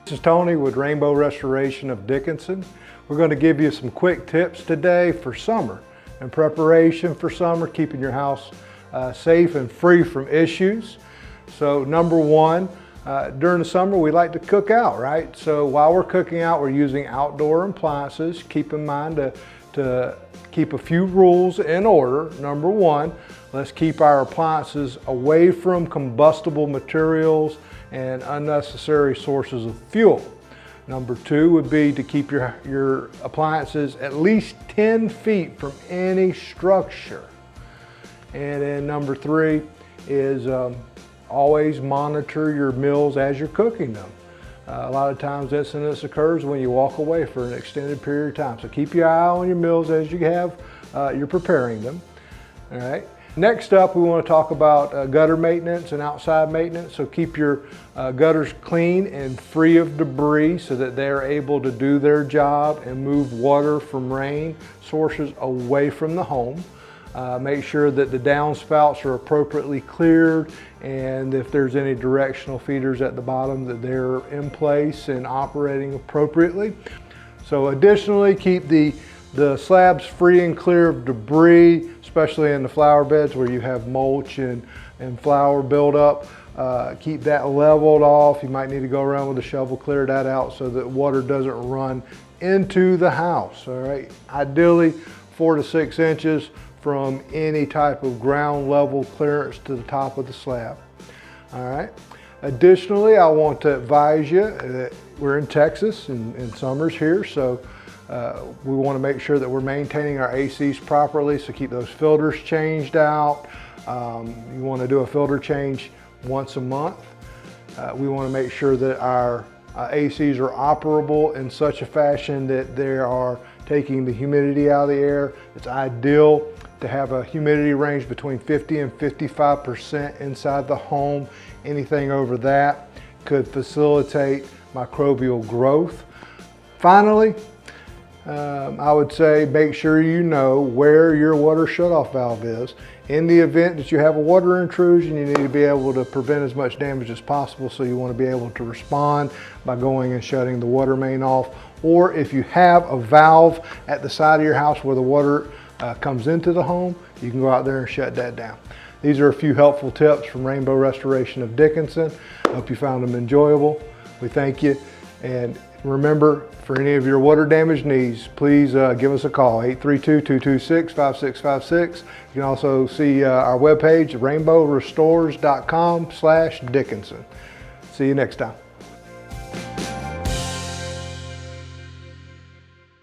This is Tony with Rainbow Restoration of Dickinson. We're going to give you some quick tips today for summer. In preparation for summer, keeping your house safe and free from issues. So number one, during the summer we like to cook out, right? So while we're cooking out, we're using outdoor appliances. Keep in mind to keep a few rules in order. Number one, let's keep our appliances away from combustible materials and unnecessary sources of fuel. Number two would be to keep your appliances at least 10 feet from any structure. And then number three is always monitor your meals as you're cooking them. A lot of times incidents occurs when you walk away for an extended period of time. So keep your eye on your meals as you're preparing them. All right. Next up, we want to talk about gutter maintenance and outside maintenance. So keep your gutters clean and free of debris so that they're able to do their job and move water from rain sources away from the home. Make sure that the downspouts are appropriately cleared, and if there's any directional feeders at the bottom, that they're in place and operating appropriately. So additionally, keep the slabs free and clear of debris, especially in the flower beds where you have mulch and flower buildup. Keep that leveled off. You might need to go around with a shovel, clear that out so that water doesn't run into the house, all right? Ideally, 4 to 6 inches from any type of ground level clearance to the top of the slab, all right? Additionally, I want to advise you that we're in Texas and summer's here, so we want to make sure that we're maintaining our ACs properly, so keep those filters changed out. You want to do a filter change once a month. We want to make sure that our ACs are operable in such a fashion that they are taking the humidity out of the air. It's ideal to have a humidity range between 50 and 55% inside the home. Anything over that could facilitate microbial growth. Finally, I would say make sure you know where your water shutoff valve is. In the event that you have a water intrusion, you need to be able to prevent as much damage as possible, so you want to be able to respond by going and shutting the water main off. Or if you have a valve at the side of your house where the water comes into the home, you can go out there and shut that down. These are a few helpful tips from Rainbow Restoration of Dickinson. I hope you found them enjoyable. We thank you. And remember, for any of your water damage needs, please give us a call, 832-226-5656. You can also see our webpage, rainbowrestores.com/Dickinson. See you next time.